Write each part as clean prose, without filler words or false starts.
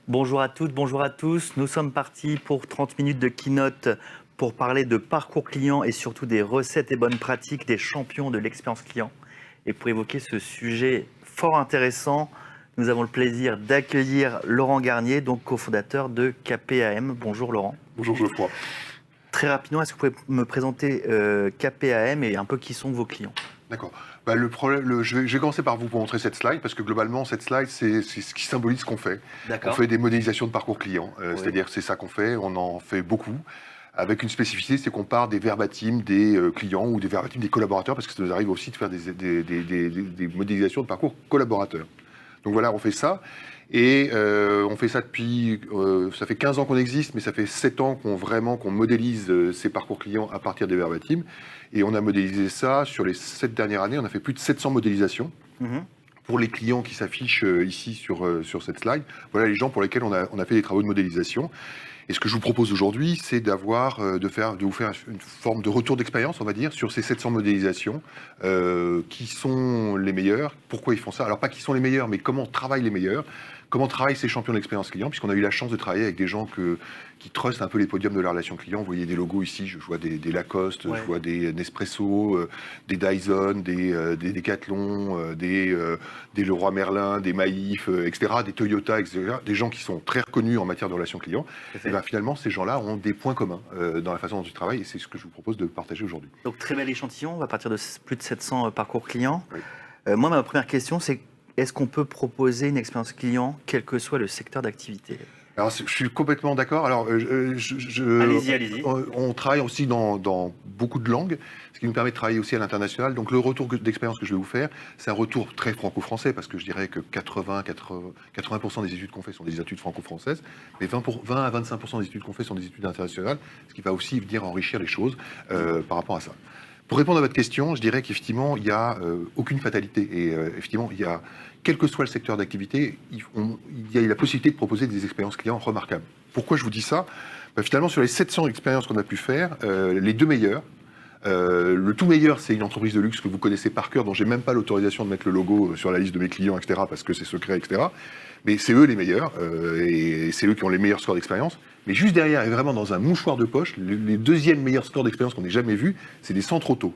Bonjour à toutes, bonjour à tous. Nous sommes partis pour 30 minutes de keynote pour parler de parcours client et surtout des recettes et bonnes pratiques des champions de l'expérience client. Et pour évoquer ce sujet fort intéressant, nous avons le plaisir d'accueillir Laurent Garnier, donc cofondateur de KPAM. Bonjour Laurent. Bonjour Geoffroy. Très rapidement, est-ce que vous pouvez me présenter KPAM et un peu qui sont vos clients? D'accord. Je vais commencer par vous montrer cette slide, parce que globalement, cette slide, c'est ce qui symbolise ce qu'on fait. On fait des modélisations de parcours client, Oui. c'est-à-dire que c'est ça qu'on fait, on en fait beaucoup, avec une spécificité, c'est qu'on part des verbatims des clients ou des verbatims des collaborateurs, parce que ça nous arrive aussi de faire des modélisations de parcours collaborateurs. Donc voilà, on fait ça. Et on fait ça depuis, ça fait 15 ans qu'on existe, mais ça fait 7 ans qu'on modélise ces parcours clients à partir des verbatims. Et on a modélisé ça sur les 7 dernières années. On a fait plus de 700 modélisations. Pour les clients qui s'affichent ici sur cette slide. Voilà les gens pour lesquels on a fait des travaux de modélisation. Et ce que je vous propose aujourd'hui, c'est de vous faire une forme de retour d'expérience, on va dire, sur ces 700 modélisations. Qui sont les meilleurs? Pourquoi ils font ça? Alors pas qui sont les meilleurs, mais comment travaillent les meilleurs? Comment travaillent ces champions de l'expérience client? Puisqu'on a eu la chance de travailler avec des gens qui trustent un peu les podiums de la relation client. Vous voyez des logos ici, je vois des Lacoste, Ouais. je vois des Nespresso, des Dyson, des Decathlon, des Leroy Merlin, des Maïf, etc., des Toyota, etc., des gens qui sont très reconnus en matière de relation client. Et ben, finalement, ces gens-là ont des points communs dans la façon dont ils travaillent, et c'est ce que je vous propose de partager aujourd'hui. Donc très bel échantillon, on va partir de plus de 700 parcours clients. Oui. Moi, ma première question, c'est est-ce qu'on peut proposer une expérience client, quel que soit le secteur d'activité? Alors, je suis complètement d'accord. Alors, Allez-y. on travaille aussi dans beaucoup de langues, ce qui nous permet de travailler aussi à l'international. Donc, le retour d'expérience que je vais vous faire, c'est un retour très franco-français, parce que je dirais que 80% des études qu'on fait sont des études franco-françaises, mais 20 à 25% des études qu'on fait sont des études internationales, ce qui va aussi venir enrichir les choses par rapport à ça. Pour répondre à votre question, je dirais qu'effectivement, il n'y a aucune fatalité. Et effectivement, quel que soit le secteur d'activité, il y a la possibilité de proposer des expériences clients remarquables. Pourquoi je vous dis ça? Finalement, sur les 700 expériences qu'on a pu faire, les deux meilleures, le tout meilleur, c'est une entreprise de luxe que vous connaissez par cœur, dont j'ai même pas l'autorisation de mettre le logo sur la liste de mes clients, etc., parce que c'est secret, etc. Mais c'est eux les meilleurs, et c'est eux qui ont les meilleurs scores d'expérience. Mais juste derrière, et vraiment dans un mouchoir de poche, les deuxièmes meilleurs scores d'expérience qu'on ait jamais vus, c'est des centres auto.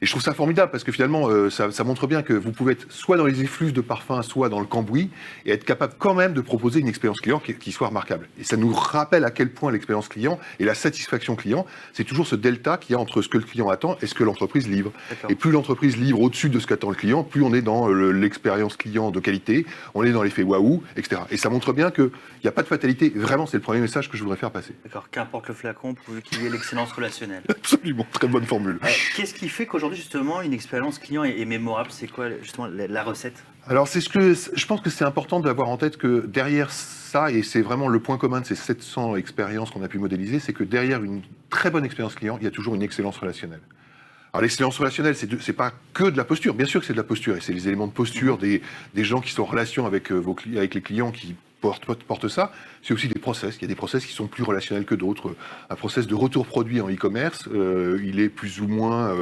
Et je trouve ça formidable, parce que finalement, ça montre bien que vous pouvez être soit dans les effluves de parfum, soit dans le cambouis, et être capable quand même de proposer une expérience client qui soit remarquable. Et ça nous rappelle à quel point l'expérience client et la satisfaction client, c'est toujours ce delta qu'il y a entre ce que le client attend et ce que l'entreprise livre. D'accord. Et plus l'entreprise livre au-dessus de ce qu'attend le client, plus on est dans l'expérience client de qualité, on est dans l'effet waouh, etc. Et ça montre bien qu'il n'y a pas de fatalité. Vraiment, c'est le premier message que je voudrais faire passer. D'accord, qu'importe le flacon, pourvu qu'il y ait l'excellence relationnelle. Absolument, très bonne formule. Qu'est-ce qui fait qu'aujourd'hui, justement, une expérience client est mémorable? C'est quoi, justement, la recette? Alors, je pense que c'est important d'avoir en tête que derrière ça, et c'est vraiment le point commun de ces 700 expériences qu'on a pu modéliser, c'est que derrière une très bonne expérience client, il y a toujours une excellence relationnelle. Alors, l'excellence relationnelle, c'est pas que de la posture. Bien sûr que c'est de la posture, et c'est les éléments de posture des gens qui sont en relation avec avec les clients qui portent ça. C'est aussi des process. Il y a des process qui sont plus relationnels que d'autres. Un process de retour produit en e-commerce, il est plus ou moins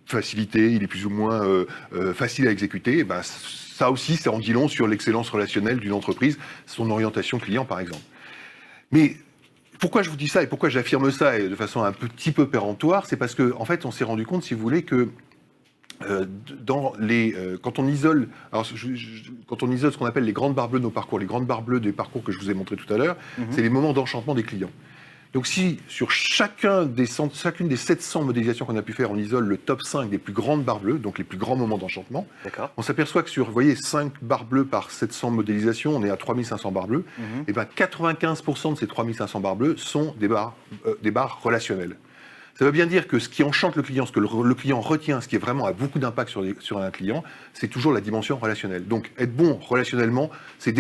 facilité, il est plus ou moins facile à exécuter. Et ben, ça aussi, ça en dit long sur l'excellence relationnelle d'une entreprise, son orientation client, par exemple. Mais pourquoi je vous dis ça et pourquoi j'affirme ça et de façon un petit peu péremptoire, c'est parce que en fait, on s'est rendu compte, si vous voulez, que quand on isole, quand on isole ce qu'on appelle les grandes barres bleues de nos parcours, les grandes barres bleues des parcours que je vous ai montrés tout à l'heure, c'est les moments d'enchantement des clients. Donc si sur chacune des 700 modélisations qu'on a pu faire, on isole le top 5 des plus grandes barres bleues, donc les plus grands moments d'enchantement, D'accord. on s'aperçoit que sur, vous voyez, 5 barres bleues par 700 modélisations, on est à 3500 barres bleues, et bien 95% de ces 3500 barres bleues sont des barres relationnelles. Ça veut bien dire que ce qui enchante le client, ce que le client retient, ce qui est vraiment a beaucoup d'impact sur un client, c'est toujours la dimension relationnelle. Donc être bon relationnellement, c'est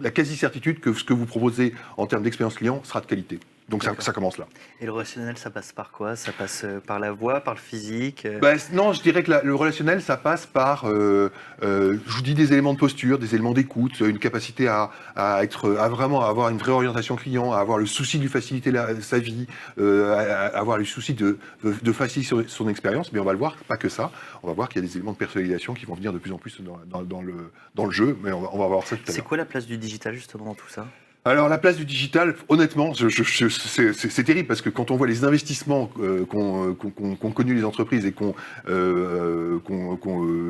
la quasi-certitude que ce que vous proposez en termes d'expérience client sera de qualité. Donc ça commence là. Et le relationnel, ça passe par quoi? Ça passe par la voix, par le physique? Non, je dirais que le relationnel, ça passe par, je vous dis, des éléments de posture, des éléments d'écoute, une capacité à vraiment avoir une vraie orientation client, à avoir le souci de lui faciliter sa vie, à avoir le souci de faciliter son expérience. Mais on va le voir, pas que ça. On va voir qu'il y a des éléments de personnalisation qui vont venir de plus en plus dans le jeu. Mais on va voir ça tout à l'heure. C'est quoi la place du digital justement dans tout ça? Alors la place du digital, honnêtement, c'est terrible parce que quand on voit les investissements qu'ont connus les entreprises et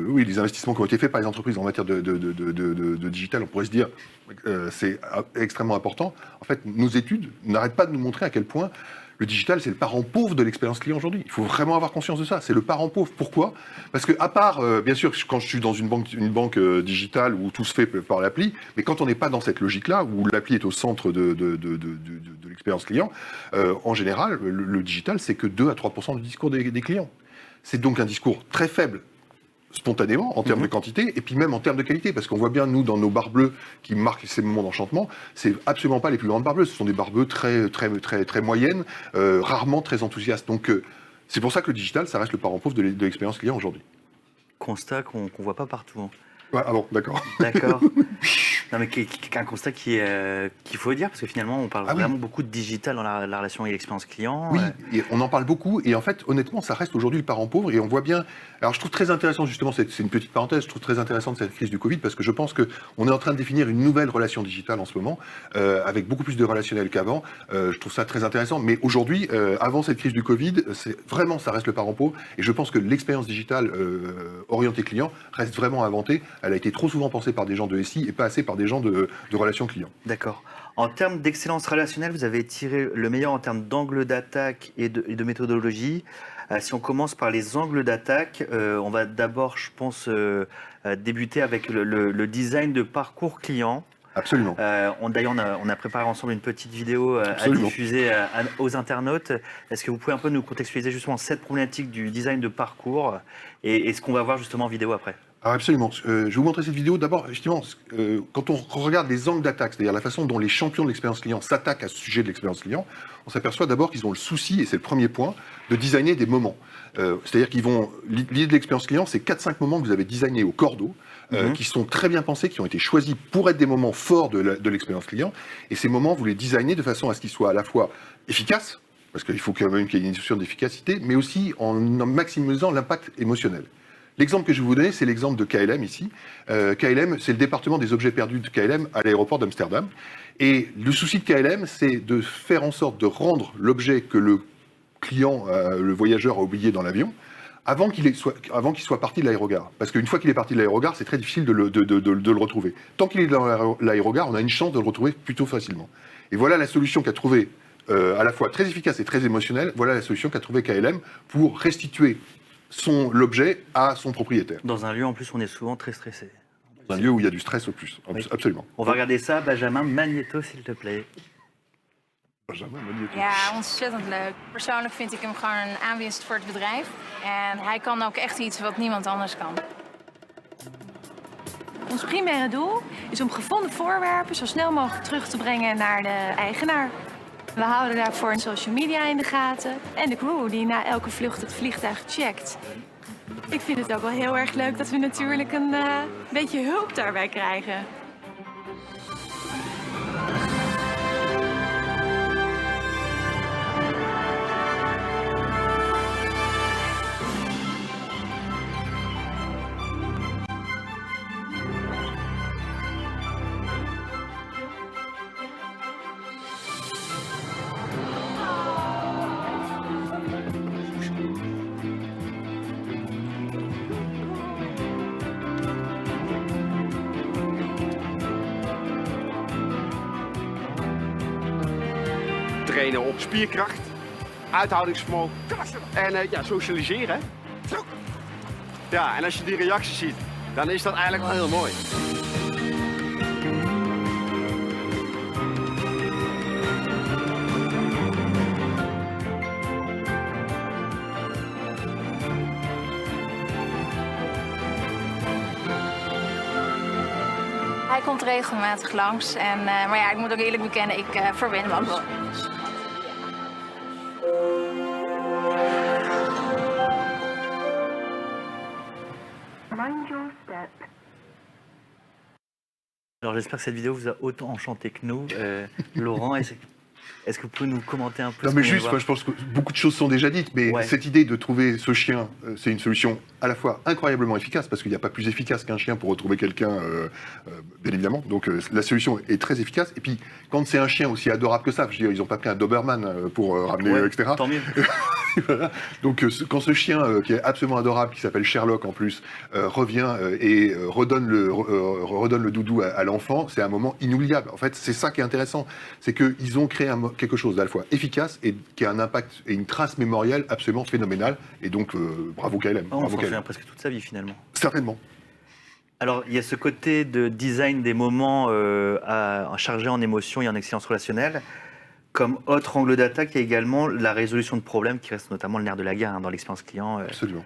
oui, les investissements qui ont été faits par les entreprises en matière de digital, on pourrait se dire c'est extrêmement important. En fait, nos études n'arrêtent pas de nous montrer à quel point le digital, c'est le parent pauvre de l'expérience client aujourd'hui. Il faut vraiment avoir conscience de ça. C'est le parent pauvre. Pourquoi? Parce que, à part, bien sûr, quand je suis dans une banque digitale où tout se fait par l'appli, mais quand on n'est pas dans cette logique-là, où l'appli est au centre de l'expérience client, en général, le digital, c'est que 2 à 3% du discours des clients. C'est donc un discours très faible spontanément en termes de quantité et puis même en termes de qualité, parce qu'on voit bien nous dans nos barres bleues qui marquent ces moments d'enchantement, c'est absolument pas les plus grandes barres bleues, ce sont des barres bleues très moyennes, rarement très enthousiastes. Donc c'est pour ça que le digital, ça reste le parent pauvre de l'expérience client aujourd'hui. Constat qu'on voit pas partout. Hein. Ouais, ah bon, d'accord. D'accord. Non, mais un constat qu'il faut dire, parce que finalement, on parle vraiment beaucoup de digital dans la relation et l'expérience client. Oui, et on en parle beaucoup, et en fait, honnêtement, ça reste aujourd'hui le parent pauvre, et on voit bien... Alors, je trouve très intéressant, justement, c'est une petite parenthèse, je trouve très intéressante cette crise du Covid, parce que je pense qu'on est en train de définir une nouvelle relation digitale en ce moment, avec beaucoup plus de relationnel qu'avant. Je trouve ça très intéressant, mais aujourd'hui, avant cette crise du Covid, vraiment, ça reste le parent pauvre, et je pense que l'expérience digitale orientée client reste vraiment inventée. Elle a été trop souvent pensée par des gens de SI et pas assez par des gens de relations clients. D'accord. En termes d'excellence relationnelle, vous avez tiré le meilleur en termes d'angle d'attaque et de méthodologie. Si on commence par les angles d'attaque, on va d'abord, je pense, débuter avec le design de parcours client. Absolument. D'ailleurs, on a préparé ensemble une petite vidéo à diffuser aux internautes. Est-ce que vous pouvez un peu nous contextualiser justement cette problématique du design de parcours et ce qu'on va voir justement en vidéo après? Alors absolument. Je vais vous montrer cette vidéo. D'abord, justement, quand on regarde les angles d'attaque, c'est-à-dire la façon dont les champions de l'expérience client s'attaquent à ce sujet de l'expérience client, on s'aperçoit d'abord qu'ils ont le souci, et c'est le premier point, de designer des moments. C'est-à-dire qu'ils vont... L'idée de l'expérience client, c'est 4-5 moments que vous avez designés au cordeau, qui sont très bien pensés, qui ont été choisis pour être des moments forts de l'expérience client. Et ces moments, vous les designez de façon à ce qu'ils soient à la fois efficaces, parce qu'il faut quand même qu'il y ait une notion d'efficacité, mais aussi en maximisant l'impact émotionnel. L'exemple que je vais vous donner, c'est l'exemple de KLM ici. KLM, c'est le département des objets perdus de KLM à l'aéroport d'Amsterdam. Et le souci de KLM, c'est de faire en sorte de rendre l'objet que le client, le voyageur a oublié dans l'avion, avant qu'il soit parti de l'aérogare. Parce qu'une fois qu'il est parti de l'aérogare, c'est très difficile de le retrouver. Tant qu'il est dans l'aérogare, on a une chance de le retrouver plutôt facilement. Et voilà la solution qu'a trouvée, à la fois très efficace et très émotionnelle, voilà la solution qu'a trouvée KLM pour restituer l'objet à son propriétaire. Dans un lieu, en plus, on est souvent très stressé. Dans un lieu où il y a du stress au plus, absolument. On va regarder ça. Benjamin Magneto, s'il te plaît. Benjamin Magneto. Ja, ontzettend leuk. Persoonlijk vind ik hem gewoon een aanwinst voor het bedrijf. En hij kan ook echt iets wat niemand anders kan. Ons primaire doel is om gevonden voorwerpen zo snel mogelijk terug te brengen naar de eigenaar. We houden daarvoor social media in de gaten en de crew die na elke vlucht het vliegtuig checkt. Ik vind het ook wel heel erg leuk dat we natuurlijk een beetje hulp daarbij krijgen. Trainen op spierkracht, uithoudingsvermogen en socialiseren. Ja, en als je die reacties ziet, dan is dat eigenlijk wel heel mooi. Hij komt regelmatig langs. Maar ja, ik moet ook eerlijk bekennen, ik verwen hem ook wel. Mind your step. Alors j'espère que cette vidéo vous a autant enchanté que nous. Laurent, est-ce que vous pouvez nous commenter un peu Non, ce mais qu'on vient de juste, voir moi, je pense que beaucoup de choses sont déjà dites, mais Ouais. cette idée de trouver ce chien, c'est une solution à la fois incroyablement efficace, parce qu'il n'y a pas plus efficace qu'un chien pour retrouver quelqu'un, bien évidemment. Donc la solution est très efficace. Et puis, quand c'est un chien aussi adorable que ça, je veux dire, ils n'ont pas pris un Doberman pour ramener, Ouais, etc. tant mieux. Voilà. Donc quand ce chien qui est absolument adorable, qui s'appelle Sherlock en plus, revient et redonne le doudou à l'enfant, c'est un moment inoubliable. En fait, c'est ça qui est intéressant, c'est qu'ils ont créé quelque chose d'à la fois efficace et qui a un impact et une trace mémorielle absolument phénoménale. Et donc bravo KLM. On Bravo s'en KLM. souvient presque toute sa vie finalement. Certainement. Alors, il y a ce côté de design des moments chargés en émotions et en excellence relationnelle. Comme autre angle d'attaque, il y a également la résolution de problèmes qui reste notamment le nerf de la guerre dans l'expérience client. Absolument.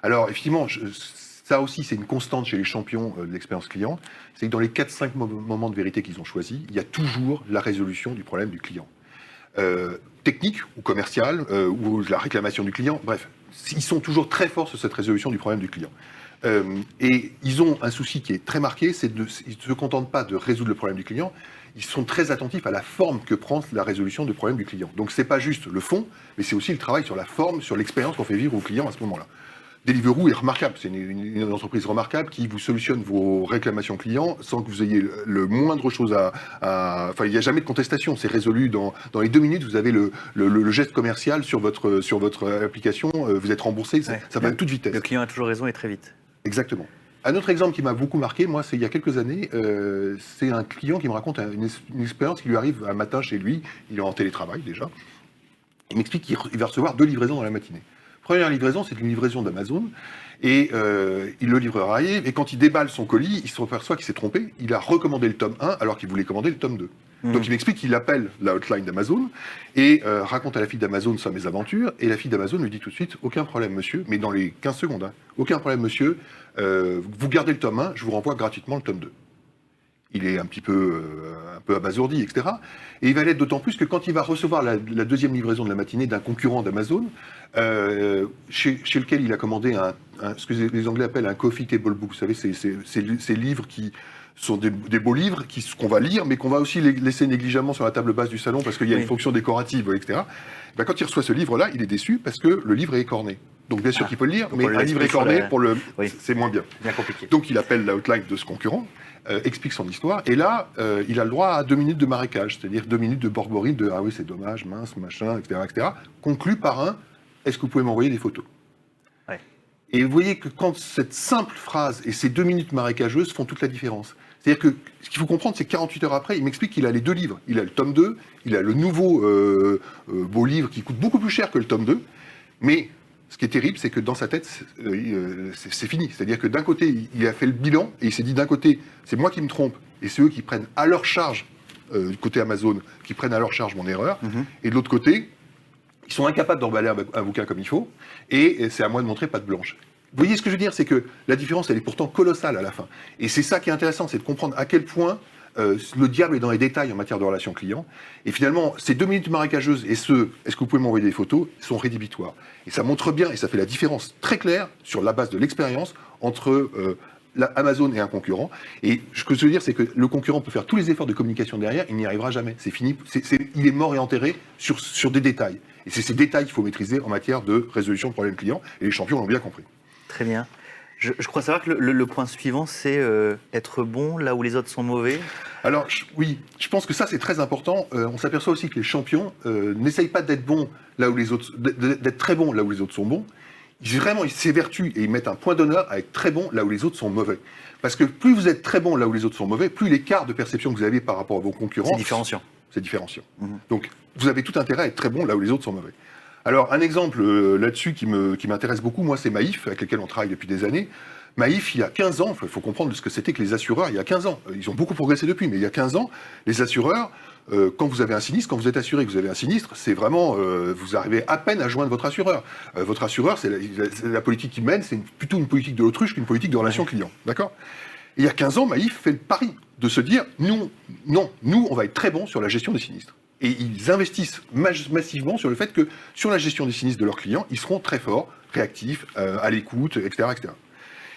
Alors, effectivement, ça aussi, c'est une constante chez les champions de l'expérience client. C'est que dans les 4-5 moments de vérité qu'ils ont choisis, il y a toujours la résolution du problème du client. Technique ou commercial, ou la réclamation du client, bref, ils sont toujours très forts sur cette résolution du problème du client. Et ils ont un souci qui est très marqué, ils ne se contentent pas de résoudre le problème du client, ils sont très attentifs à la forme que prend la résolution du problème du client. Donc c'est pas juste le fond, mais c'est aussi le travail sur la forme, sur l'expérience qu'on fait vivre au client à ce moment-là. Deliveroo est remarquable, c'est une entreprise remarquable qui vous solutionne vos réclamations clients sans que vous ayez le moindre chose Enfin, il n'y a jamais de contestation, c'est résolu dans les 2 minutes, vous avez le geste commercial sur votre application, vous êtes remboursé, ça va à toute vitesse. Le client a toujours raison et très vite. Exactement. Un autre exemple qui m'a beaucoup marqué, moi, c'est il y a quelques années, c'est un client qui me raconte une expérience qui lui arrive un matin chez lui, il est en télétravail déjà, il m'explique qu'il va recevoir 2 livraisons dans la matinée. Première livraison, c'est une livraison d'Amazon, et il le livrera, et quand il déballe son colis, il se aperçoit qu'il s'est trompé, il a recommandé le tome 1 alors qu'il voulait commander le tome 2. Donc il m'explique qu'il appelle la hotline d'Amazon et raconte à la fille d'Amazon sa mésaventure, et la fille d'Amazon lui dit tout de suite « Aucun problème monsieur », mais dans les 15 secondes, hein, « Aucun problème monsieur, vous gardez le tome 1, je vous renvoie gratuitement le tome 2 ». Il est un peu abasourdi, etc. Et il va l'être d'autant plus que quand il va recevoir la deuxième livraison de la matinée d'un concurrent d'Amazon, chez lequel il a commandé ce que les Anglais appellent un coffee table book. Vous savez, ces livres qui sont des beaux livres qu'on va lire, mais qu'on va aussi laisser négligemment sur la table basse du salon parce qu'il y a une fonction décorative, etc. Ben, quand il reçoit ce livre-là, il est déçu parce que le livre est écorné. Donc bien sûr qu'il peut le lire, mais un livre écorné, c'est moins bien. Bien compliqué. Donc il appelle la hotline de ce concurrent, explique son histoire, et là, il a le droit à 2 minutes de marécage, c'est-à-dire 2 minutes de borborille, de « ah oui, c'est dommage, mince, machin, etc. etc. », conclu par un « est-ce que vous pouvez m'envoyer des photos ?» Et vous voyez que quand cette simple phrase et ces 2 minutes marécageuses font toute la différence. C'est-à-dire que ce qu'il faut comprendre, c'est que 48 heures après, il m'explique qu'il a les 2 livres. Il a le tome 2, il a le nouveau beau livre qui coûte beaucoup plus cher que le tome 2, mais ce qui est terrible, c'est que dans sa tête, c'est fini. C'est-à-dire que d'un côté, il a fait le bilan, et il s'est dit d'un côté, c'est moi qui me trompe, et c'est eux qui prennent à leur charge, du côté Amazon, qui prennent à leur charge mon erreur, et de l'autre côté, ils sont incapables d'emballer un bouquin comme il faut, et c'est à moi de montrer patte blanche. Vous voyez ce que je veux dire, c'est que la différence, elle est pourtant colossale à la fin. Et c'est ça qui est intéressant, c'est de comprendre à quel point le diable est dans les détails en matière de relations clients. Et finalement, ces 2 minutes marécageuses et est-ce que vous pouvez m'envoyer des photos, sont rédhibitoires. Et ça montre bien, et ça fait la différence très claire sur la base de l'expérience entre Amazon et un concurrent. Et ce que je veux dire, c'est que le concurrent peut faire tous les efforts de communication derrière, il n'y arrivera jamais. C'est fini, il est mort et enterré sur des détails. Et c'est ces détails qu'il faut maîtriser en matière de résolution de problèmes clients, et les champions l'ont bien compris. Très bien. Je crois savoir que le point suivant, c'est être bon là où les autres sont mauvais. Alors, oui, je pense que ça, c'est très important. On s'aperçoit aussi que les champions n'essayent pas d'être bons là où les autres, d'être très bons là où les autres sont bons. Ils s'évertuent et ils mettent un point d'honneur à être très bons là où les autres sont mauvais. Parce que plus vous êtes très bon là où les autres sont mauvais, plus l'écart de perception que vous avez par rapport à vos concurrents... C'est différenciant. C'est différenciant. Donc, vous avez tout intérêt à être très bon là où les autres sont mauvais. Alors, un exemple là-dessus qui m'intéresse beaucoup, moi, c'est Maïf, avec lequel on travaille depuis des années. Maïf, il y a 15 ans, il faut comprendre ce que c'était que les assureurs il y a 15 ans. Ils ont beaucoup progressé depuis, mais il y a 15 ans, les assureurs, quand vous avez un sinistre, quand vous êtes assuré que vous avez un sinistre, c'est vraiment, vous arrivez à peine à joindre votre assureur. Votre assureur, c'est la politique qu'il mène, c'est plutôt une politique de l'autruche qu'une politique de relation client. D'accord ? Et il y a 15 ans, Maïf fait le pari de se dire, nous, on va être très bons sur la gestion des sinistres. Et ils investissent massivement sur le fait que, sur la gestion des sinistres de leurs clients, ils seront très forts, réactifs, à l'écoute, etc., etc.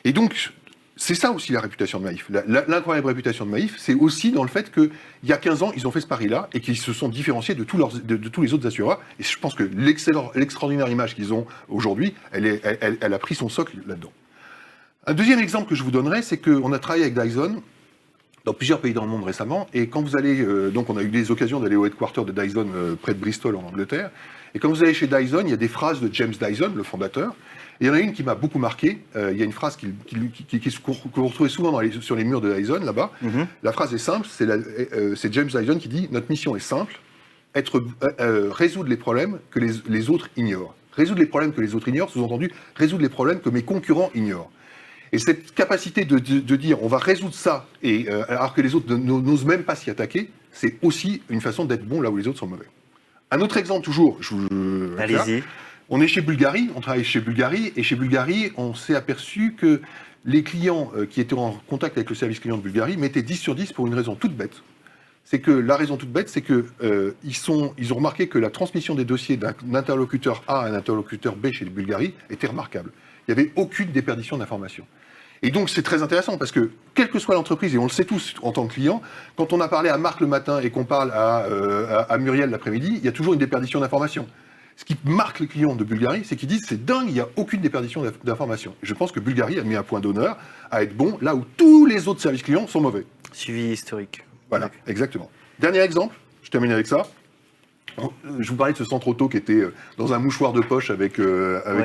Et donc, c'est ça aussi la réputation de Maïf. L'incroyable réputation de Maïf, c'est aussi dans le fait qu'il y a 15 ans, ils ont fait ce pari-là et qu'ils se sont différenciés de tous les autres assureurs. Et je pense que l'extraordinaire image qu'ils ont aujourd'hui, elle a pris son socle là-dedans. Un deuxième exemple que je vous donnerai, c'est qu'on a travaillé avec Dyson dans plusieurs pays dans le monde récemment. Et quand vous allez, donc on a eu des occasions d'aller au headquarter de Dyson près de Bristol en Angleterre. Et quand vous allez chez Dyson, il y a des phrases de James Dyson, le fondateur. Et il y en a une qui m'a beaucoup marqué. Il y a une phrase que vous retrouvez souvent sur les murs de Dyson, là-bas. La phrase est simple, c'est James Dyson qui dit « Notre mission est simple, résoudre les problèmes que les autres ignorent. » Résoudre les problèmes que les autres ignorent, sous-entendu, résoudre les problèmes que mes concurrents ignorent. Et cette capacité de dire « On va résoudre ça », alors que les autres n'osent même pas s'y attaquer, c'est aussi une façon d'être bon là où les autres sont mauvais. Un autre exemple, toujours, allez-y. On est chez Bulgari, on travaille chez Bulgari, et chez Bulgari, on s'est aperçu que les clients qui étaient en contact avec le service client de Bulgari mettaient 10 sur 10 pour une raison toute bête. C'est que la raison toute bête, c'est que ils ont remarqué que la transmission des dossiers d'un interlocuteur A à un interlocuteur B chez Bulgari était remarquable. Il n'y avait aucune déperdition d'informations. Et donc c'est très intéressant parce que, quelle que soit l'entreprise, et on le sait tous en tant que client, quand on a parlé à Marc le matin et qu'on parle à Muriel l'après-midi, il y a toujours une déperdition d'informations. Ce qui marque les clients de Bulgari, c'est qu'ils disent c'est dingue, il n'y a aucune déperdition d'informations. Je pense que Bulgari a mis un point d'honneur à être bon là où tous les autres services clients sont mauvais. Suivi historique. Voilà, exactement. Dernier exemple, je termine avec ça. Je vous parlais de ce centre auto qui était dans un mouchoir de poche avec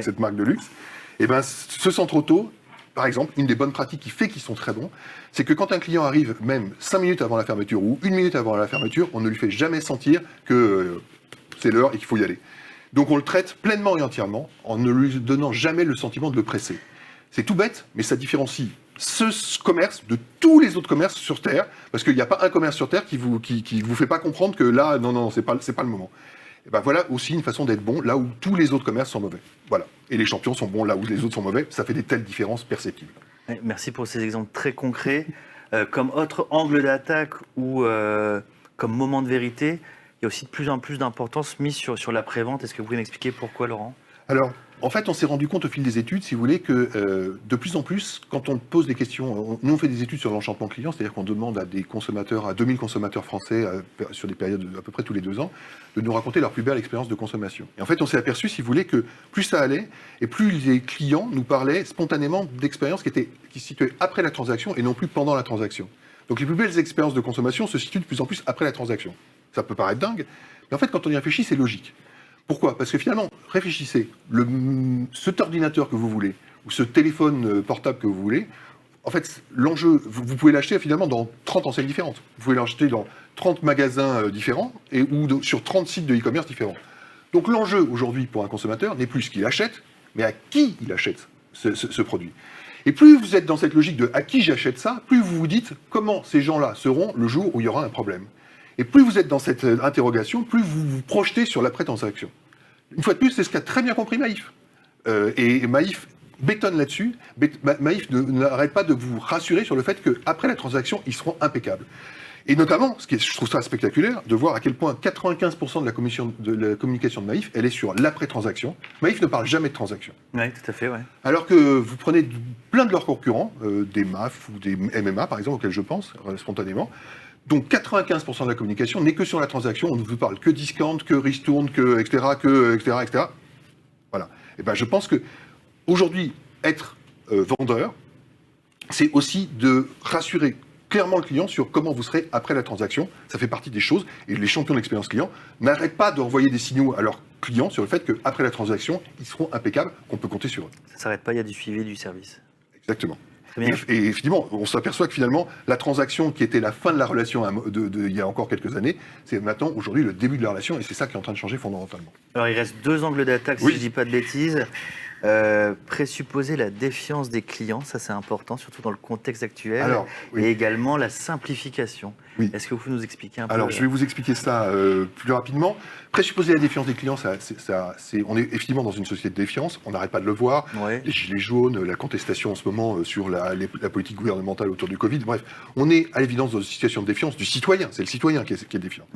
cette marque de luxe. Et bien, ce centre auto, par exemple, une des bonnes pratiques qui fait qu'ils sont très bons, c'est que quand un client arrive même 5 minutes avant la fermeture ou 1 minute avant la fermeture, on ne lui fait jamais sentir que c'est l'heure et qu'il faut y aller. Donc on le traite pleinement et entièrement en ne lui donnant jamais le sentiment de le presser. C'est tout bête, mais ça différencie ce commerce de tous les autres commerces sur Terre, parce qu'il n'y a pas un commerce sur Terre qui vous fait pas comprendre que là, non, c'est pas le moment. Et ben voilà aussi une façon d'être bon là où tous les autres commerces sont mauvais. Voilà. Et les champions sont bons là où les autres sont mauvais. Ça fait des telles différences perceptibles. Merci pour ces exemples très concrets. Comme autre angle d'attaque ou comme moment de vérité, il y a aussi de plus en plus d'importance mise sur l'après-vente. Est-ce que vous pouvez m'expliquer pourquoi, Laurent ? Alors, en fait, on s'est rendu compte au fil des études, si vous voulez, que de plus en plus, quand on pose des questions, nous on fait des études sur l'enchantement client, c'est-à-dire qu'on demande à des consommateurs, à 2000 consommateurs français, sur des périodes à peu près tous les 2 ans, de nous raconter leur plus belle expérience de consommation. Et en fait, on s'est aperçu, si vous voulez, que plus ça allait, et plus les clients nous parlaient spontanément d'expériences qui se situaient après la transaction et non plus pendant la transaction. Donc les plus belles expériences de consommation se situent de plus en plus après la transaction. Ça peut paraître dingue, mais en fait, quand on y réfléchit, c'est logique. Pourquoi ? Parce que finalement, réfléchissez, cet ordinateur que vous voulez, ou ce téléphone portable que vous voulez, en fait, l'enjeu, vous pouvez l'acheter finalement dans 30 enseignes différentes. Vous pouvez l'acheter dans 30 magasins différents, ou sur 30 sites de e-commerce différents. Donc l'enjeu aujourd'hui pour un consommateur n'est plus ce qu'il achète, mais à qui il achète ce produit. Et plus vous êtes dans cette logique de à qui j'achète ça, plus vous vous dites comment ces gens-là seront le jour où il y aura un problème. Et plus vous êtes dans cette interrogation, plus vous vous projetez sur l'après-transaction. Une fois de plus, c'est ce qu'a très bien compris Maïf. Et Maïf bétonne là-dessus. Maïf n'arrête pas de vous rassurer sur le fait qu'après la transaction, ils seront impeccables. Et notamment, je trouve ça spectaculaire, de voir à quel point 95% de la communication de Maïf, elle est sur l'après-transaction. Maïf ne parle jamais de transaction. Oui, tout à fait, ouais. Alors que vous prenez plein de leurs concurrents, des MAF ou des MMA, par exemple, auxquels je pense spontanément. Donc 95% de la communication n'est que sur la transaction. On ne vous parle que discount, que ristourne, etc. Voilà. Et ben je pense que aujourd'hui, être vendeur, c'est aussi de rassurer clairement le client sur comment vous serez après la transaction. Ça fait partie des choses. Et les champions de l'expérience client n'arrêtent pas d'envoyer des signaux à leurs clients sur le fait qu'après la transaction, ils seront impeccables, qu'on peut compter sur eux. Ça ne s'arrête pas, il y a du suivi du service. Exactement. Et finalement, on s'aperçoit que finalement, la transaction qui était la fin de la relation il y a encore quelques années, c'est maintenant, aujourd'hui, le début de la relation, et c'est ça qui est en train de changer fondamentalement. Alors, il reste 2 angles d'attaque, si je ne dis pas de bêtises. Présupposer la défiance des clients, ça c'est important, surtout dans le contexte actuel. Alors, oui. Et également la simplification. Oui. Est-ce que vous pouvez nous expliquer un peu ? Alors, je vais vous expliquer ça plus rapidement. Présupposer la défiance des clients, on est effectivement dans une société de défiance, on n'arrête pas de le voir. Ouais. Les gilets jaunes, la contestation en ce moment sur la politique gouvernementale autour du Covid, bref, on est à l'évidence dans une situation de défiance du citoyen, c'est le citoyen qui est défiant.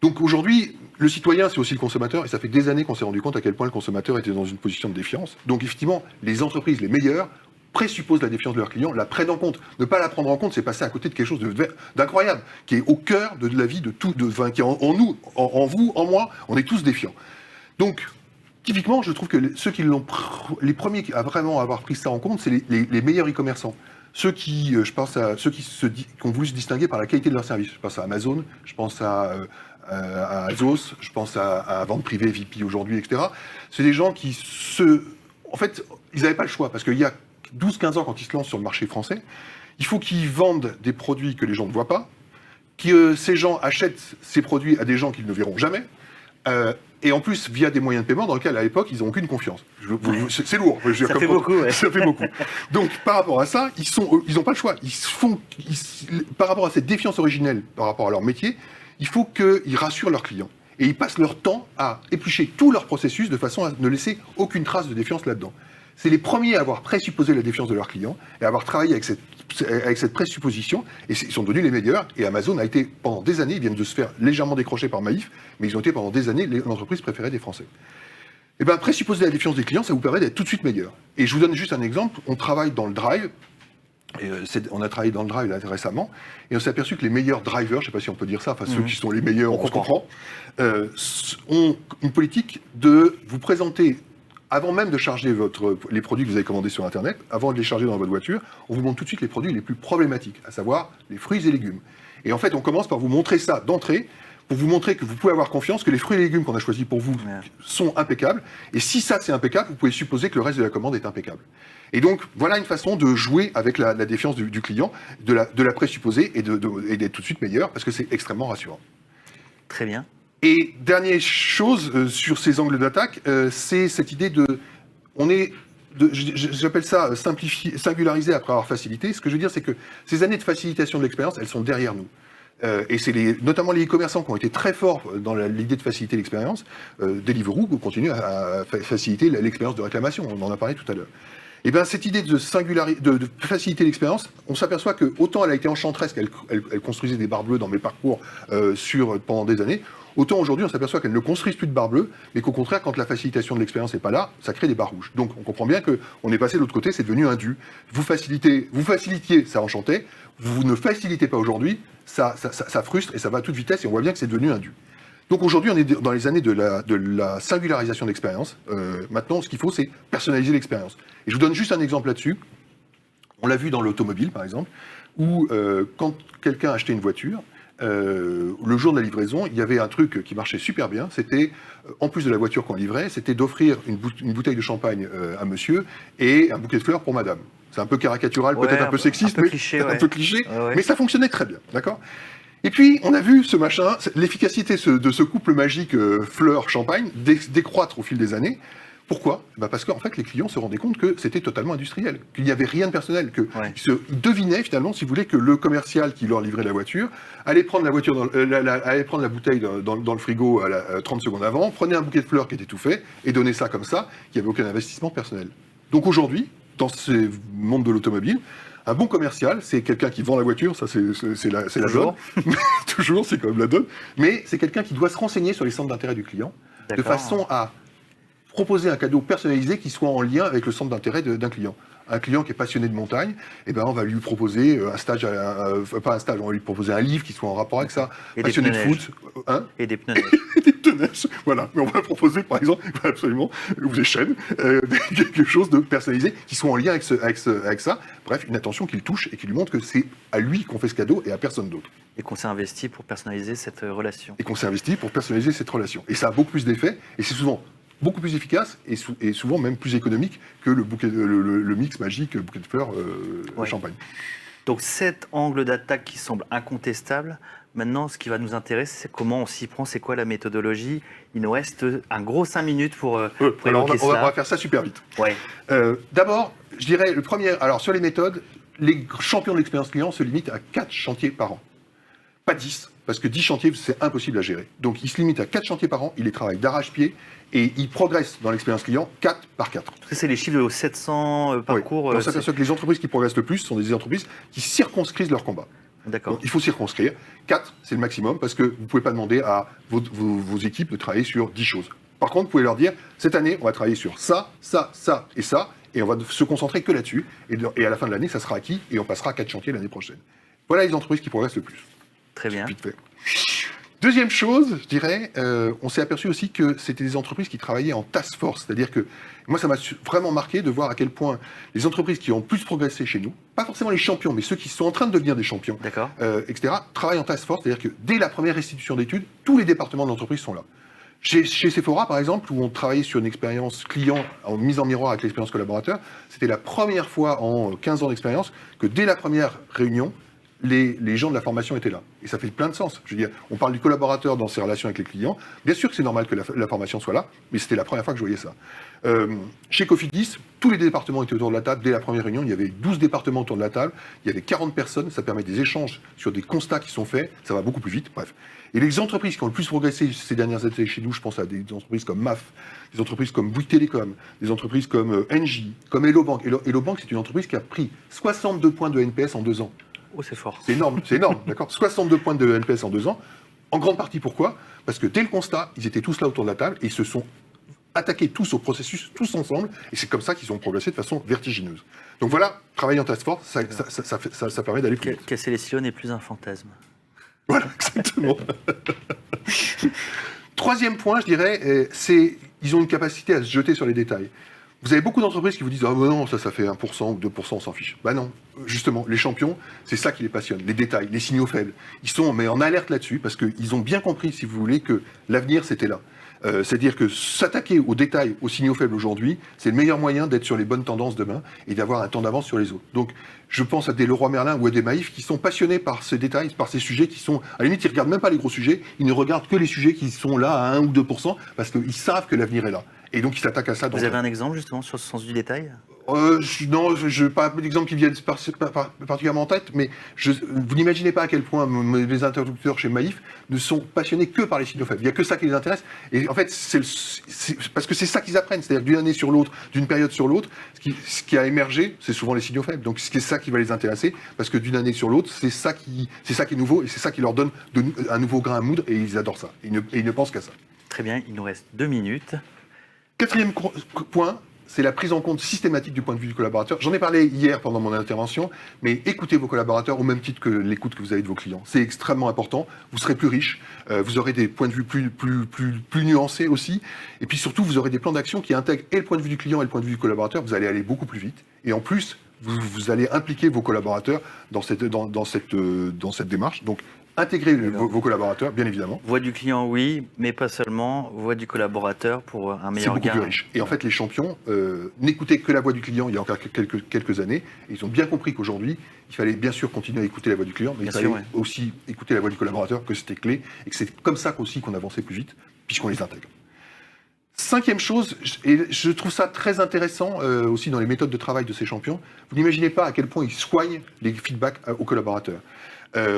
Donc aujourd'hui, le citoyen, c'est aussi le consommateur, et ça fait des années qu'on s'est rendu compte à quel point le consommateur était dans une position de défiance. Donc effectivement, les entreprises les meilleures présupposent la défiance de leurs clients, la prennent en compte. Ne pas la prendre en compte, c'est passer à côté de quelque chose d'incroyable, qui est au cœur de la vie de tout, qui est en nous, en vous, en moi, on est tous défiants. Donc, typiquement, je trouve que ceux qui les premiers à vraiment avoir pris ça en compte, c'est les meilleurs e-commerçants. Ceux qui, je pense à ceux qui ont voulu se distinguer par la qualité de leur service. Je pense à Amazon, je pense à Azos, je pense à Vente Privée, VP aujourd'hui, etc. C'est des gens qui en fait, ils n'avaient pas le choix, parce qu'il y a 12-15 ans, quand ils se lancent sur le marché français, il faut qu'ils vendent des produits que les gens ne voient pas, que ces gens achètent ces produits à des gens qu'ils ne verront jamais, et en plus via des moyens de paiement dans lesquels à l'époque ils n'ont aucune confiance. C'est lourd. Ça fait beaucoup. Ouais. Ça fait beaucoup. Donc par rapport à ça, ils n'ont pas le choix. Par rapport à cette défiance originelle par rapport à leur métier, il faut qu'ils rassurent leurs clients. Et ils passent leur temps à éplucher tout leur processus de façon à ne laisser aucune trace de défiance là-dedans. C'est les premiers à avoir présupposé la défiance de leurs clients et à avoir travaillé avec cette présupposition, et ils sont devenus les meilleurs. Et Amazon a été, pendant des années, ils viennent de se faire légèrement décrocher par Maïf, mais ils ont été pendant des années l'entreprise préférée des Français. Et bien, présupposer la défiance des clients, ça vous permet d'être tout de suite meilleur. Et je vous donne juste un exemple, on travaille dans le drive, et on a travaillé dans le drive là, récemment, et on s'est aperçu que les meilleurs drivers, je ne sais pas si on peut dire ça, enfin ceux qui sont les meilleurs, on se comprend, ont une politique de vous présenter, avant même de charger les produits que vous avez commandés sur Internet, avant de les charger dans votre voiture, on vous montre tout de suite les produits les plus problématiques, à savoir les fruits et légumes. Et en fait, on commence par vous montrer ça d'entrée, pour vous montrer que vous pouvez avoir confiance, que les fruits et légumes qu'on a choisis pour vous sont impeccables. Et si ça, c'est impeccable, vous pouvez supposer que le reste de la commande est impeccable. Et donc, voilà une façon de jouer avec la défiance du client, de la présupposer et d'être tout de suite meilleur, parce que c'est extrêmement rassurant. Très bien. Et dernière chose sur ces angles d'attaque, c'est cette idée j'appelle ça singulariser après avoir facilité. Ce que je veux dire, c'est que ces années de facilitation de l'expérience, elles sont derrière nous. Et c'est notamment les e-commerçants qui ont été très forts dans l'idée de faciliter l'expérience. Deliveroo continue à faciliter l'expérience de réclamation, on en a parlé tout à l'heure. Et bien cette idée de faciliter l'expérience, on s'aperçoit que autant elle a été enchanteresse qu'elle construisait des barres bleues dans mes parcours pendant des années, autant aujourd'hui on s'aperçoit qu'elle ne construise plus de barres bleues, mais qu'au contraire, quand la facilitation de l'expérience n'est pas là, ça crée des barres rouges. Donc on comprend bien qu'on est passé de l'autre côté, c'est devenu un dû. Vous facilitiez, ça enchantait. Vous ne facilitez pas aujourd'hui, ça frustre et ça va à toute vitesse, et on voit bien que c'est devenu un dû. Donc aujourd'hui, on est dans les années de la singularisation d'expérience. Maintenant, ce qu'il faut, c'est personnaliser l'expérience. Et je vous donne juste un exemple là-dessus. On l'a vu dans l'automobile, par exemple, où quand quelqu'un achetait une voiture, le jour de la livraison, il y avait un truc qui marchait super bien. C'était, en plus de la voiture qu'on livrait, c'était d'offrir une bouteille de champagne à monsieur et un bouquet de fleurs pour madame. C'est un peu caricatural, peut-être un peu sexiste, un peu cliché, mais ça fonctionnait très bien, d'accord ? Et puis, on a vu ce machin, l'efficacité de ce couple magique fleurs-champagne décroître au fil des années. Pourquoi ? Parce qu'en fait, les clients se rendaient compte que c'était totalement industriel, qu'il n'y avait rien de personnel, qu'ils devinaient finalement, si vous voulez, que le commercial qui leur livrait la voiture allait prendre allait prendre la bouteille dans le frigo 30 secondes avant, prenait un bouquet de fleurs qui était tout fait et donnait ça comme ça, qu'il n'y avait aucun investissement personnel. Donc aujourd'hui, dans ce monde de l'automobile, un bon commercial, c'est quelqu'un qui vend la voiture, ça c'est la donne. Toujours, c'est quand même la donne. Mais c'est quelqu'un qui doit se renseigner sur les centres d'intérêt du client, de façon à proposer un cadeau personnalisé qui soit en lien avec le centre d'intérêt d'un client. Un client qui est passionné de montagne, eh ben on va lui proposer un stage, pas un stage, on va lui proposer un livre qui soit en rapport avec ça. Et passionné de foot. Et des pneus neige. Des pneus neige, voilà. Mais on va proposer, par exemple, absolument, ou des chaînes, quelque chose de personnalisé qui soit en lien avec ça. Bref, une attention qui le touche et qui lui montre que c'est à lui qu'on fait ce cadeau et à personne d'autre. Et qu'on s'est investi pour personnaliser cette relation. Et ça a beaucoup plus d'effet, et c'est souvent beaucoup plus efficace et souvent même plus économique que le mix magique, le bouquet de fleurs, champagne. Donc cet angle d'attaque qui semble incontestable, maintenant ce qui va nous intéresser, c'est comment on s'y prend, c'est quoi la méthodologie. Il nous reste un gros 5 minutes pour évoquer ça. On va faire ça super vite. Ouais. D'abord, je dirais le premier, alors sur les méthodes, les champions de l'expérience client se limitent à 4 chantiers par an. Pas 10, parce que 10 chantiers, c'est impossible à gérer. Donc il se limite à 4 chantiers par an, il les travaille d'arrache-pied, et il progresse dans l'expérience client 4 par 4. C'est les chiffres de 700 parcours. On s'aperçoit que les entreprises qui progressent le plus sont des entreprises qui circonscrivent leur combat. D'accord. Donc il faut circonscrire. 4, c'est le maximum, parce que vous ne pouvez pas demander à vos équipes de travailler sur 10 choses. Par contre, vous pouvez leur dire, cette année, on va travailler sur ça, ça, ça et ça, et on va se concentrer que là-dessus. Et à la fin de l'année, ça sera acquis et on passera à 4 chantiers l'année prochaine. Voilà les entreprises qui progressent le plus. Très bien. Vite fait. Deuxième chose, je dirais, on s'est aperçu aussi que c'était des entreprises qui travaillaient en task force. C'est-à-dire que moi, ça m'a vraiment marqué de voir à quel point les entreprises qui ont plus progressé chez nous, pas forcément les champions, mais ceux qui sont en train de devenir des champions, etc., travaillent en task force. C'est-à-dire que dès la première restitution d'études, tous les départements de l'entreprise sont là. Chez Sephora, par exemple, où on travaillait sur une expérience client en mise en miroir avec l'expérience collaborateur, c'était la première fois en 15 ans d'expérience que dès la première réunion, les gens de la formation étaient là. Et ça fait plein de sens. Je veux dire, on parle du collaborateur dans ses relations avec les clients. Bien sûr que c'est normal que la formation soit là, mais c'était la première fois que je voyais ça. Chez Cofidis, tous les départements étaient autour de la table. Dès la première réunion, il y avait 12 départements autour de la table. Il y avait 40 personnes. Ça permet des échanges sur des constats qui sont faits. Ça va beaucoup plus vite. Bref. Et les entreprises qui ont le plus progressé ces dernières années chez nous, je pense à des entreprises comme MAF, des entreprises comme Bouygues Télécom, des entreprises comme Engie, comme Hello Bank. Hello Bank, c'est une entreprise qui a pris 62 points de NPS en 2 ans. Oh, c'est fort. C'est énorme, d'accord. 62 points de NPS en 2 ans. En grande partie, pourquoi ? Parce que dès le constat, ils étaient tous là autour de la table et ils se sont attaqués tous au processus, tous ensemble. Et c'est comme ça qu'ils ont progressé de façon vertigineuse. Donc voilà, travailler en task force, ça permet d'aller plus vite. Casser les silos n'est plus un fantasme. Voilà, exactement. Troisième point, je dirais, c'est ils ont une capacité à se jeter sur les détails. Vous avez beaucoup d'entreprises qui vous disent « Ah ben non, ça fait 1% ou 2%, on s'en fiche ». Ben non, justement, les champions, c'est ça qui les passionne, les détails, les signaux faibles. Ils sont mais en alerte là-dessus parce qu'ils ont bien compris, si vous voulez, que l'avenir, c'était là. C'est-à-dire que s'attaquer aux détails, aux signaux faibles aujourd'hui, c'est le meilleur moyen d'être sur les bonnes tendances demain et d'avoir un temps d'avance sur les autres. Donc, je pense à des Leroy Merlin ou à des Maïf qui sont passionnés par ces détails, par ces sujets qui sont... À la limite, ils ne regardent même pas les gros sujets, ils ne regardent que les sujets qui sont là à 1 ou 2% parce qu'ils savent que l'avenir est là. Et donc, ils s'attaquent à ça. Vous avez un exemple, justement, sur ce sens du détail ? Non, je n'ai pas d'exemple qui viennent particulièrement en tête, mais vous n'imaginez pas à quel point les interlocuteurs chez Maïf ne sont passionnés que par les signaux faibles. Il n'y a que ça qui les intéresse. Et en fait, c'est parce que c'est ça qu'ils apprennent. C'est-à-dire d'une année sur l'autre, d'une période sur l'autre, ce qui a émergé, c'est souvent les signaux faibles. Donc c'est ça qui va les intéresser, parce que d'une année sur l'autre, c'est ça qui est nouveau, et c'est ça qui leur donne un nouveau grain à moudre, et ils adorent ça. Et ils ne pensent qu'à ça. Très bien, il nous reste 2 minutes. Quatrième point, c'est la prise en compte systématique du point de vue du collaborateur. J'en ai parlé hier pendant mon intervention, mais écoutez vos collaborateurs au même titre que l'écoute que vous avez de vos clients. C'est extrêmement important. Vous serez plus riche, vous aurez des points de vue plus nuancés aussi, et puis surtout, vous aurez des plans d'action qui intègrent et le point de vue du client et le point de vue du collaborateur. Vous allez aller beaucoup plus vite, et en plus, vous allez impliquer vos collaborateurs dans cette démarche. Donc, intégrer vos collaborateurs, bien évidemment. Voix du client, oui, mais pas seulement. Voix du collaborateur pour un meilleur gain. C'est beaucoup plus riche. Et en fait, les champions n'écoutaient que la voix du client il y a encore quelques années. Et ils ont bien compris qu'aujourd'hui, il fallait bien sûr continuer à écouter la voix du client, mais il fallait aussi écouter la voix du collaborateur, que c'était clé, et que c'est comme ça aussi qu'on avançait plus vite, puisqu'on les intègre. Cinquième chose, et je trouve ça très intéressant aussi dans les méthodes de travail de ces champions, vous n'imaginez pas à quel point ils soignent les feedbacks aux collaborateurs.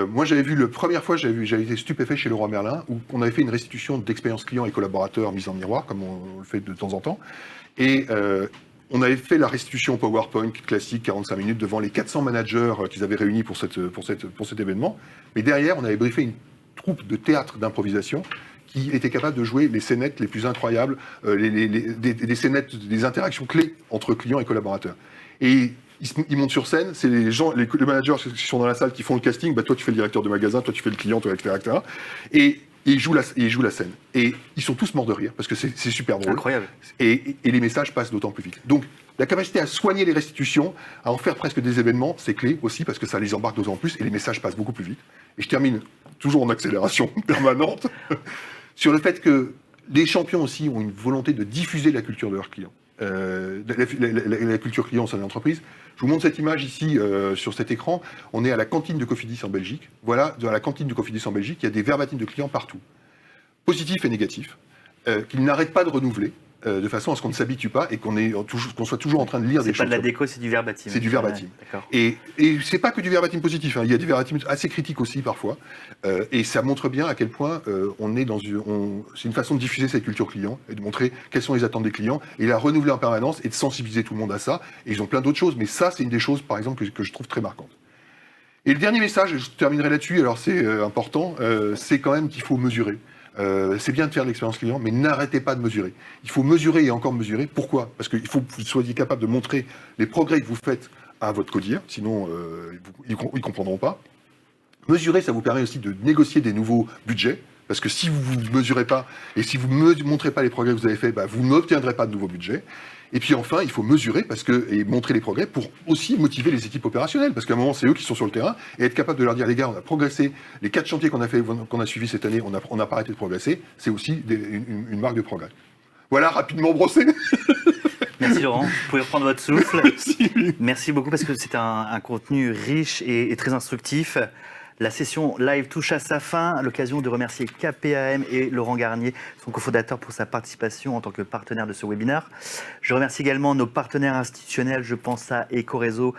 Moi, j'avais vu la première fois, j'avais été stupéfait chez Leroy Merlin, où on avait fait une restitution d'expérience client et collaborateur mise en miroir, comme on le fait de temps en temps. Et on avait fait la restitution PowerPoint classique, 45 minutes, devant les 400 managers qu'ils avaient réunis pour cet événement. Mais derrière, on avait briefé une troupe de théâtre d'improvisation qui était capable de jouer les scénettes les plus incroyables, des scénettes, des interactions clés entre clients et collaborateurs. Et ils montent sur scène, c'est les managers qui sont dans la salle qui font le casting, bah toi tu fais le directeur de magasin, toi tu fais le client, toi, etc. Et ils jouent la scène. Et ils sont tous morts de rire, parce que c'est super drôle. Incroyable. Et les messages passent d'autant plus vite. Donc, la capacité à soigner les restitutions, à en faire presque des événements, c'est clé aussi, parce que ça les embarque d'autant plus, et les messages passent beaucoup plus vite. Et je termine toujours en accélération permanente, sur le fait que les champions aussi ont une volonté de diffuser la culture de leurs clients. La culture client au sein de l'entreprise. Je vous montre cette image ici sur cet écran. On est à la cantine de Cofidis en Belgique. Voilà, dans la cantine de Cofidis en Belgique, il y a des verbatims de clients partout, positifs et négatifs, qu'ils n'arrêtent pas de renouveler, de façon à ce qu'on ne s'habitue pas et qu'on soit toujours en train de lire des choses. C'est pas de la déco, c'est du verbatim. C'est du verbatim. Ouais, et c'est pas que du verbatim positif, hein. Il y a des verbatims assez critiques aussi parfois. Et ça montre bien à quel point on est dans c'est une façon de diffuser cette culture client et de montrer quelles sont les attentes des clients et la renouveler en permanence et de sensibiliser tout le monde à ça. Et ils ont plein d'autres choses, mais ça, c'est une des choses, par exemple, que je trouve très marquante. Et le dernier message, et je terminerai là-dessus, alors c'est important, c'est quand même qu'il faut mesurer. c'est bien de faire de l'expérience client, mais n'arrêtez pas de mesurer. Il faut mesurer et encore mesurer. Pourquoi? Parce qu'il faut que vous soyez capable de montrer les progrès que vous faites à votre codir, sinon ils ne comprendront pas. Mesurer, ça vous permet aussi de négocier des nouveaux budgets, parce que si vous ne mesurez pas et si vous ne montrez pas les progrès que vous avez faits, vous n'obtiendrez pas de nouveaux budgets. Et puis enfin, il faut mesurer et montrer les progrès pour aussi motiver les équipes opérationnelles, parce qu'à un moment, c'est eux qui sont sur le terrain, et être capable de leur dire, les gars, on a progressé, les 4 chantiers qu'on a suivis cette année, on n'a pas arrêté de progresser, c'est aussi une marque de progrès. Voilà, rapidement brossé. Merci Laurent, vous pouvez reprendre votre souffle. Merci. Merci beaucoup parce que c'est un contenu riche et très instructif. La session live touche à sa fin. L'occasion de remercier KPAM et Laurent Garnier, son cofondateur, pour sa participation en tant que partenaire de ce webinaire. Je remercie également nos partenaires institutionnels. Je pense à Ecoréseau,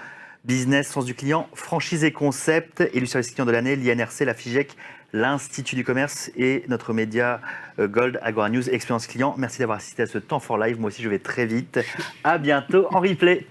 Business, Sens du Client, Franchise et Concept, élu service client de l'année, l'INRC, la FIGEC, l'Institut du Commerce et notre média Gold, Agora News, Expérience Client. Merci d'avoir assisté à ce temps for live. Moi aussi, je vais très vite. À bientôt en replay.